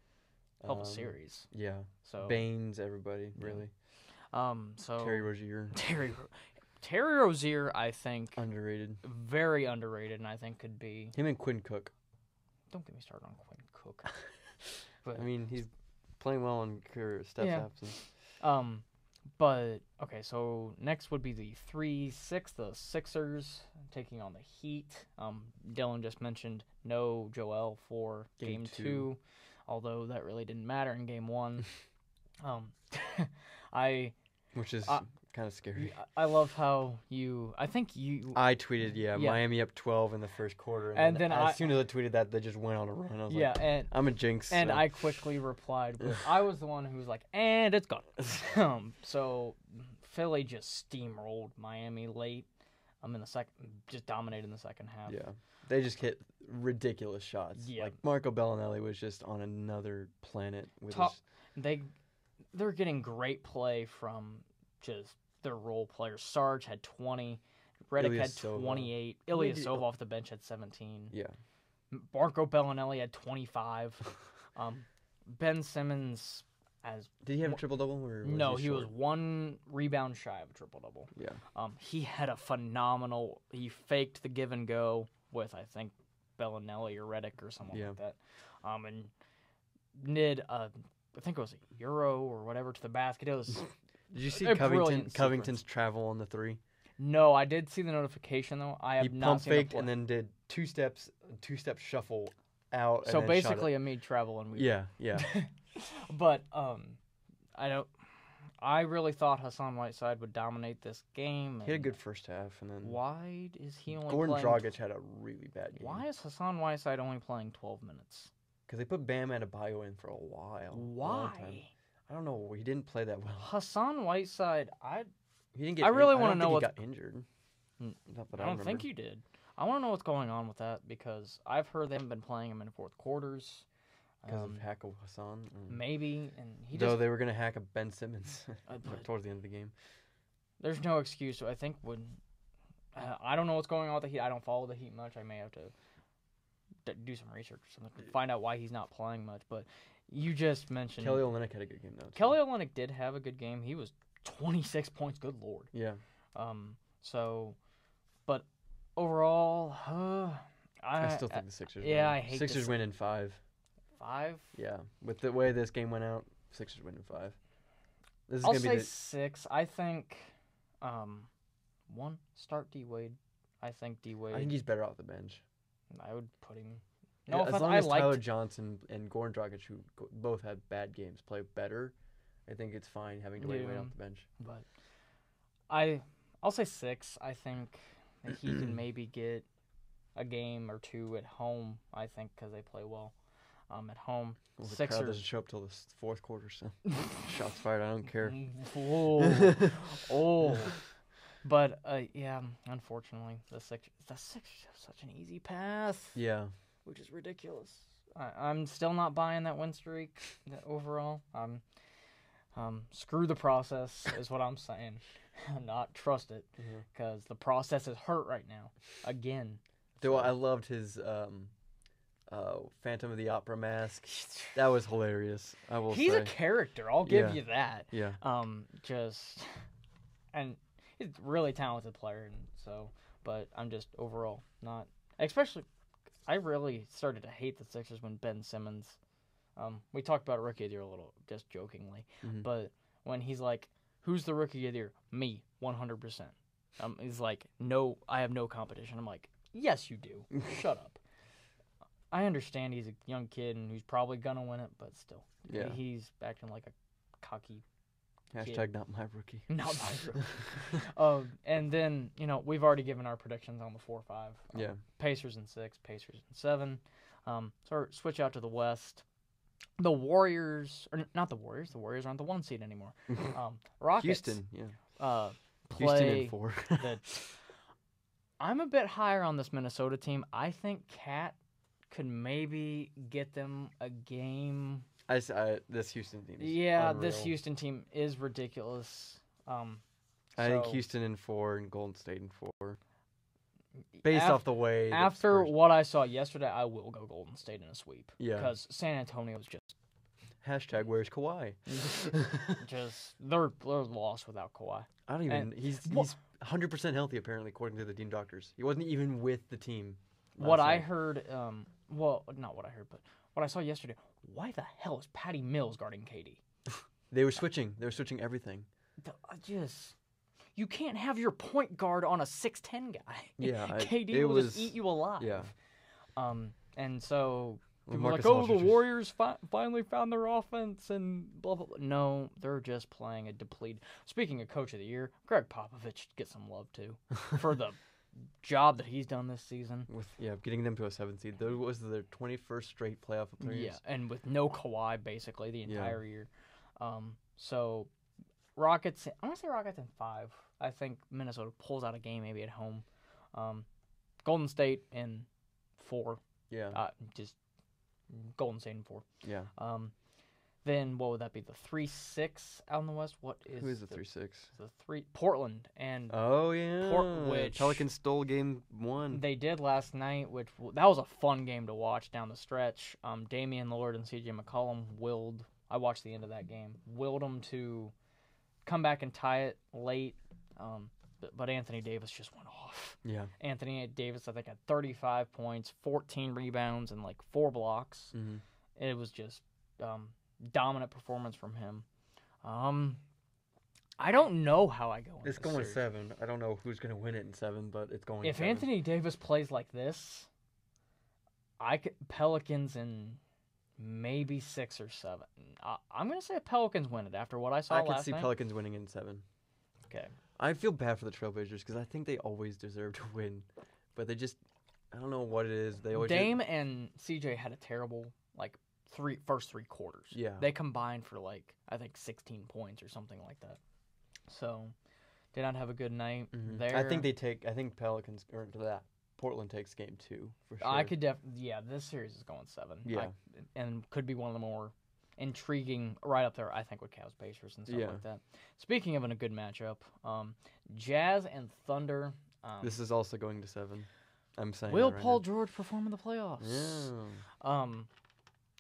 Hell of a series. Yeah. So Baines, everybody, really. So Terry Rozier. Terry Rozier, I think underrated. Very underrated, and I think could be him and Quinn Cook. Don't get me started on Quinn Cook. But I mean, he's playing well in Steph's absence. But okay, so next would be the 3-6, the Sixers taking on the Heat. Dylan just mentioned no Joel for game 2, although that really didn't matter in game 1. Which is kind of scary. I love how I tweeted, Miami up 12 in the first quarter. And then as soon as I tweeted that, they just went on a run. I was like, I'm a jinx. And I quickly replied, I was the one who was like, and it's gone. So Philly just steamrolled Miami late. In the second, just dominated in the second half. Yeah. They just hit ridiculous shots. Yeah. Like Marco Bellinelli was just on another planet with They're getting great play from just their role players. Sarge had 20. Redick had 28. Ilyasova off the bench had 17. Yeah. Marco Bellinelli had 25. Ben Simmons Did he have a triple-double? No, he was 1 rebound shy of a triple-double. Yeah. He had a phenomenal... He faked the give and go with, I think, Bellinelli or Redick or someone like that. And did... I think it was a Euro or whatever to the basket. It was. Did you see Covington's travel on the 3? No, I did see the notification though. I have not seen pump faked and then did 2 step shuffle out. So and then shot basically, it. a me travel and we. Yeah, yeah. But I really thought Hassan Whiteside would dominate this game. He had a good first half, and then Why is he only Gordon playing? Dragic had a really bad game. Why is Hassan Whiteside only playing 12 minutes? Because they put Bam Adebayo in for a while. Why? I don't know. He didn't play that well. Hassan Whiteside, He didn't get. I really want wanna know He what- got injured. Not that I I don't remember. think he did. I want to know what's going on with that because I've heard they haven't been playing him in fourth quarters. Because of hack of Hassan. Maybe, and he Though just. they were gonna hack a Ben Simmons But towards the end of the game. there's no excuse. I think when. I don't know what's going on with the Heat. I don't follow the Heat much. I may have to do some research or something to find out why he's not playing much. But you just mentioned. Kelly Olynyk had a good game though. Kelly Olynyk did have a good game. He was 26 points. Good lord. Yeah. But overall, I still think the Sixers. yeah, win. I hate Sixers this. win in 5. 5. Yeah, with the way this game went out, Sixers win in 5. This is I'll gonna say be 6. I think, 1, start D Wade. I think D Wade. I think he's better off the bench. I would put him. Yeah, No, as long as Tyler Johnson and Goran Dragic, who both had bad games, play better, I think it's fine having Dwayne Wade off the bench. But I'll say 6. I think that he can maybe get a game or two at home. I think because they play well at home. Well, the Sixers crowd doesn't show up till the fourth quarter, so shots fired. I don't care. Oh. But yeah, unfortunately, the Sixers have such an easy path. Yeah. Which is ridiculous. I'm still not buying that win streak overall. Screw the process is what I'm saying. Not trust it because the process is hurt right now. Again. Though I loved his Phantom of the Opera mask. That was hilarious. I will say. He's a character. I'll give you that. Yeah. And he's a really talented player, and so. But I'm just overall not, especially. I really started to hate the Sixers when Ben Simmons. We talked about Rookie of the Year a little, just jokingly, but when he's like, "Who's the Rookie of the Year?" Me, 100%. He's like, "No, I have no competition." I'm like, "Yes, you do. Shut up." I understand he's a young kid and who's probably gonna win it, but still, he's acting like a cocky. Hashtag not my rookie. Not my rookie. And then, we've already given our predictions on the 4-5. Pacers in 6, Pacers in 7. So switch out to the West. The Warriors, or not the Warriors. The Warriors aren't the 1 seed anymore. Rockets. Houston, Houston in 4. I'm a bit higher on this Minnesota team. I think Cat could maybe get them a game. This Houston team is unreal. unreal. This Houston team is ridiculous. I think Houston in 4 and Golden State in 4. Based off the way. After what I saw yesterday, I will go Golden State in a sweep. Yeah. Because San Antonio's just. Hashtag where's Kawhi? They're lost without Kawhi. I don't even. He's 100% healthy apparently, according to the team doctors. He wasn't even with the team. What I heard, not what I heard, but what I saw yesterday. Why the hell is Patty Mills guarding KD? They were switching. They were switching everything. You can't have your point guard on a 6'10" guy. Yeah, KD will just eat you alive. Yeah. And so people Marcus are like, the Warriors finally found their offense and blah blah blah. No, they're just playing a depleted. Speaking of Coach of the Year, Greg Popovich gets some love too for the job that he's done this season. Getting them to a 7th seed. That was their 21st straight playoff appearance. Yeah, and with no Kawhi basically the entire year. So Rockets, I'm going to say Rockets in 5. I think Minnesota pulls out a game maybe at home. Golden State in 4. Yeah. Just Golden State in 4. Yeah. Then what would that be? The 3-6 out in the West? Who is the 3-6? The 3 Portland and which Pelicans stole game 1. They did last night, that was a fun game to watch down the stretch. Damian Lillard and CJ McCollum I watched the end of that game. Willed them to come back and tie it late. But Anthony Davis just went off. Yeah. Anthony Davis, I think, had 35 points, 14 rebounds, and 4 blocks. Mm-hmm. It was just dominant performance from him. I don't know how I go in It's this going series. 7. I don't know who's going to win it in 7, but it's going If 7. Anthony Davis plays like this, Pelicans in maybe 6 or 7. I'm gonna say Pelicans win it after what I saw last night. I could see Pelicans winning in 7. Okay. I feel bad for the Trailblazers because I think they always deserve to win, but they just I don't know what it is. They always Dame and CJ had a terrible first 3 quarters. Yeah. They combined for I think 16 points or something like that. So did not have a good night there. I think Pelicans or that Portland takes game 2 for sure. I could this series is going 7. Yeah. And could be one of the more intriguing right up there, I think, with Cavs Pacers and stuff like that. Speaking of a good matchup, Jazz and Thunder. This is also going to 7. I'm saying. Will that right Paul now. George perform in the playoffs? Yeah.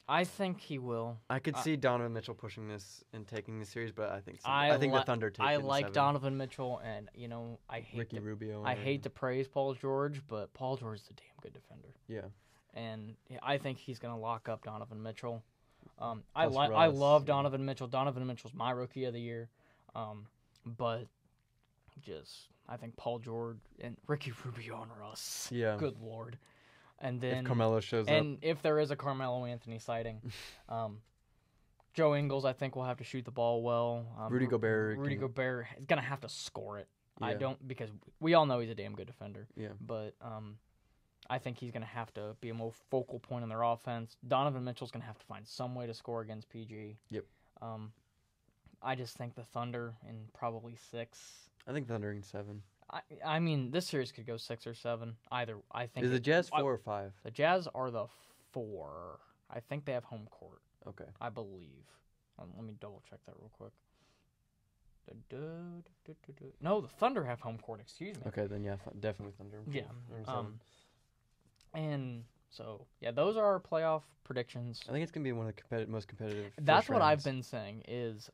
I think he will. I could see Donovan Mitchell pushing this and taking the series, but I think the Thunder take it. I in like 7. Donovan Mitchell, and I hate Ricky Rubio. I hate to praise Paul George, but Paul George is a damn good defender. Yeah. And I think he's going to lock up Donovan Mitchell. I love Donovan Mitchell. Donovan Mitchell's my rookie of the year. But I think Paul George and Ricky Rubio and Russ. Yeah. Good Lord. And then if Carmelo shows up. And if there is a Carmelo Anthony sighting, Joe Ingles, I think, will have to shoot the ball well. Rudy Gobert is going to have to score it. Yeah. Because we all know he's a damn good defender. Yeah. But I think he's going to have to be a more focal point in their offense. Donovan Mitchell's going to have to find some way to score against PG. Yep. I just think the Thunder in probably 6. I think Thunder in 7. I mean, this series could go 6 or 7. Either. I think. Is the Jazz 4 or 5? The Jazz are the 4. I think they have home court. Okay. I believe. Let me double check that real quick. No, the Thunder have home court. Excuse me. Okay, then definitely Thunder. Yeah. And so those are our playoff predictions. I think it's gonna be one of the most competitive. That's what I've been saying. Is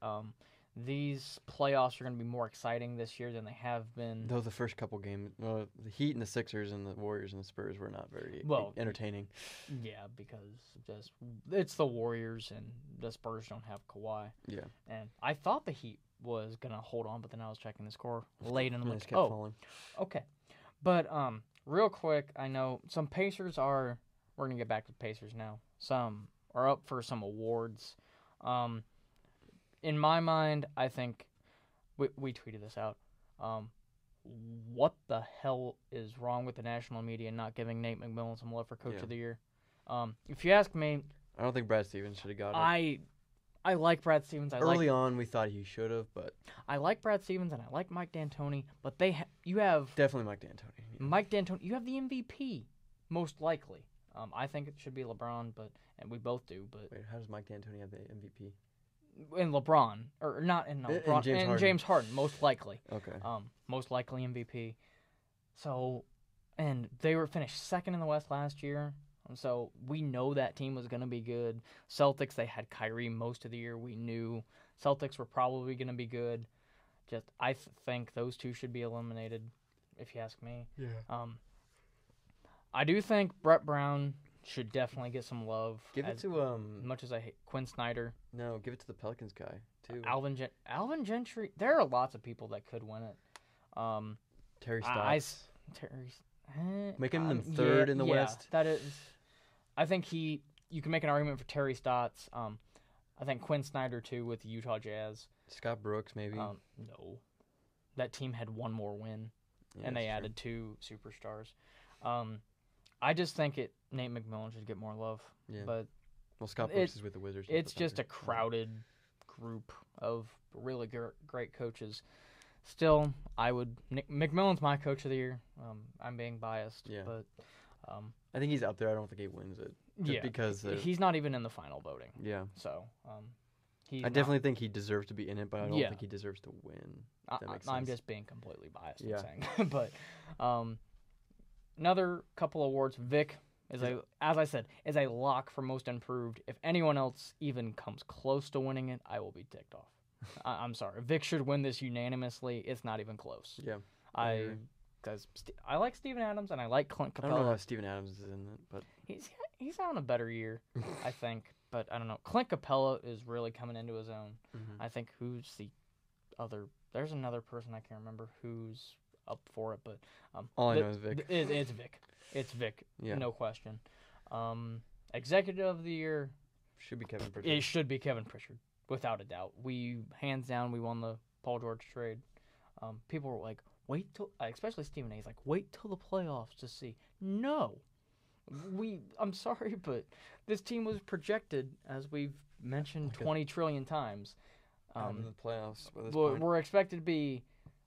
these playoffs are going to be more exciting this year than they have been. Though the first couple games, the Heat and the Sixers and the Warriors and the Spurs were not very entertaining. Yeah, because it's the Warriors and the Spurs don't have Kawhi. Yeah. And I thought the Heat was going to hold on, but then I was checking the score late and I'm like, kept falling. Okay. But real quick, I know some Pacers are – we're going to get back to the Pacers now. Some are up for some awards. In my mind, I think we tweeted this out. What the hell is wrong with the national media not giving Nate McMillan some love for Coach of the Year? If you ask me, I don't think Brad Stevens should have got it. I like Brad Stevens. Early on, we thought he should have, but I like Brad Stevens and I like Mike D'Antoni. But you have definitely Mike D'Antoni. Yeah. Mike D'Antoni. You have the MVP, most likely. I think it should be LeBron, and we both do. But wait, how does Mike D'Antoni have the MVP? In LeBron, or not in LeBron, in James Harden, most likely. Okay. Most likely MVP. So, and they were finished second in the West last year. So we know that team was going to be good. Celtics, they had Kyrie most of the year. We knew Celtics were probably going to be good. I think those two should be eliminated, if you ask me. Yeah. I do think Brett Brown should definitely get some love. Give it to as much as I hate Quinn Snyder. No, give it to the Pelicans guy too. Alvin Gentry. There are lots of people that could win it. Terry Stotts. Make him the third in the West. That is. I think you can make an argument for Terry Stotts. I think Quinn Snyder too with the Utah Jazz. Scott Brooks maybe. No, that team had one more win, and they added 2 superstars. I just think Nate McMillan should get more love. Yeah. But Scott Brooks is with the Wizards. It's just a crowded group of really great coaches. Still, McMillan's my coach of the year. I'm being biased. Yeah. But I think he's up there. I don't think he wins it. Just because he's not even in the final voting. Yeah. So I definitely think he deserves to be in it, but I don't think he deserves to win. That makes sense. I'm just being completely biased. I'm saying. But another couple awards. Vic is as I said, is a lock for most improved. If anyone else even comes close to winning it, I will be ticked off. I'm sorry. Vic should win this unanimously. It's not even close. Yeah. Because I like Steven Adams and I like Clint Capella. I don't know if Steven Adams is in it, but he's having a better year, I think. But I don't know. Clint Capella is really coming into his own. Mm-hmm. I think who's the other? There's another person I can't remember who's up for it, but all I know is Vic. It's Vic. It's Vic. Yeah. No question. Executive of the year. Should be Kevin Pritchard. It should be Kevin Pritchard, without a doubt. Hands down, we won the Paul George trade. People were like, wait till, especially Stephen A's like, wait till the playoffs to see. No. I'm sorry, but this team was projected, as we've mentioned 20 trillion times. In the playoffs. By this point. We're expected to be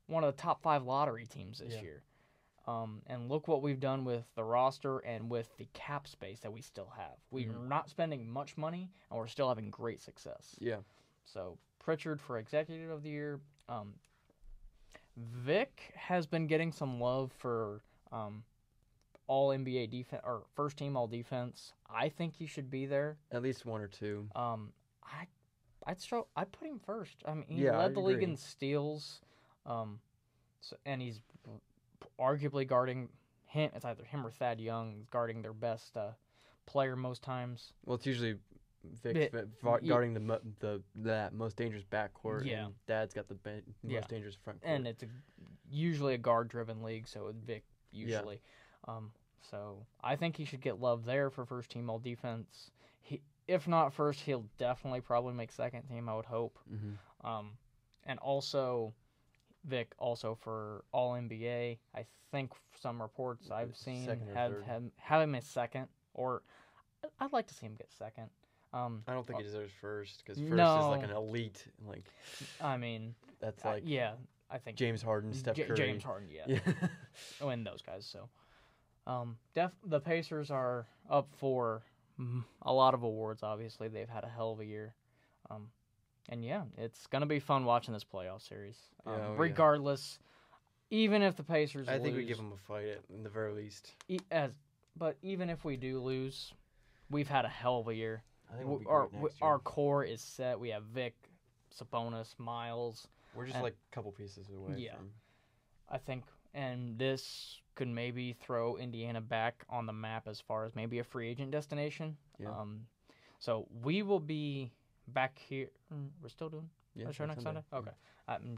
one of the top 5 lottery teams this year. And look what we've done with the roster and with the cap space that we still have. We're not spending much money, and we're still having great success. Yeah. So Pritchard for Executive of the Year. Vic has been getting some love for all NBA defense or first team all defense. I think he should be there. At least 1 or 2. I'd put him first. I mean, he led the league in steals, and he's arguably guarding him. It's either him or Thad Young guarding their best player most times. Well, it's usually Vic guarding the most dangerous backcourt. Yeah, and Dad's got the most dangerous front court. And it's usually a guard-driven league, so it's Vic usually. Yeah. So I think he should get love there for first team all defense. If not first, he'll definitely probably make second team, I would hope. And also, Vic also for all NBA. I think some reports I've seen have him as second, or I'd like to see him get second. I don't think he deserves first, because first is like an elite, like. I mean, that's like I think James Harden, Steph Curry. James Harden, and those guys. So, the Pacers are up for a lot of awards. Obviously, they've had a hell of a year, and it's gonna be fun watching this playoff series. Regardless, even if the Pacers, I think we give them a fight in the very least. But even if we do lose, we've had a hell of a year. I think we'll be great next year. Our core is set. We have Vic, Sabonis, Miles. We're just like a couple pieces away from. I think, and this could maybe throw Indiana back on the map as far as maybe a free agent destination. Yeah. So we will be back here. We're still doing a show next Sunday? Okay.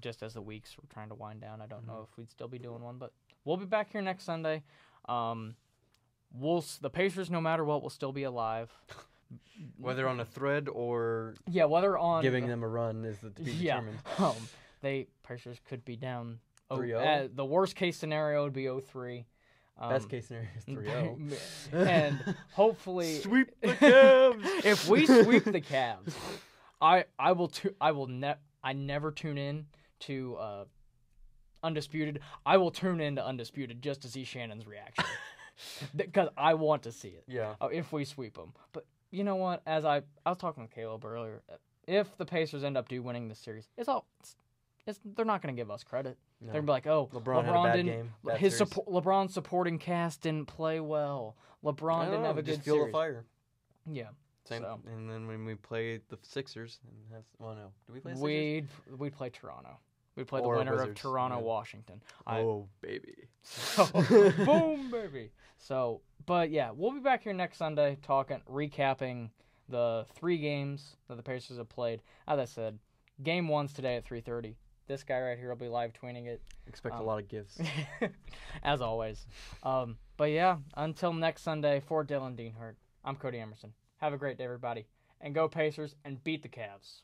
Just as the weeks were trying to wind down, I don't know if we'd still be doing one, but we'll be back here next Sunday. The Pacers, no matter what, will still be alive. Whether on a thread or whether on giving them a run is to be determined. Pacers could be down 3-0. The worst case scenario would be 0-3. Best case scenario is 3-0. And hopefully sweep the Cavs. If we sweep the Cavs, I never tune in to Undisputed. I will tune in to Undisputed just to see Shannon's reaction. Because I want to see it. Yeah. If we sweep them. But you know what? As I was talking with Caleb earlier, if the Pacers end up winning this series, they're not going to give us credit. No. They're going to be like, oh, LeBron had a bad game. LeBron's supporting cast didn't play well. LeBron didn't have a good series. Just feel the fire. Yeah. Same. So. And then when we play the Sixers, do we play the Sixers? We'd play Toronto. We'd play the winner of Toronto, Washington. Baby. So, boom, baby. So, but we'll be back here next Sunday recapping the 3 games that the Pacers have played. As I said, game 1's today at 3:30. This guy right here will be live tweeting it. Expect a lot of gifts. As always. But until next Sunday, for Dylan Deanhart, I'm Cody Emerson. Have a great day, everybody. And go Pacers and beat the Cavs.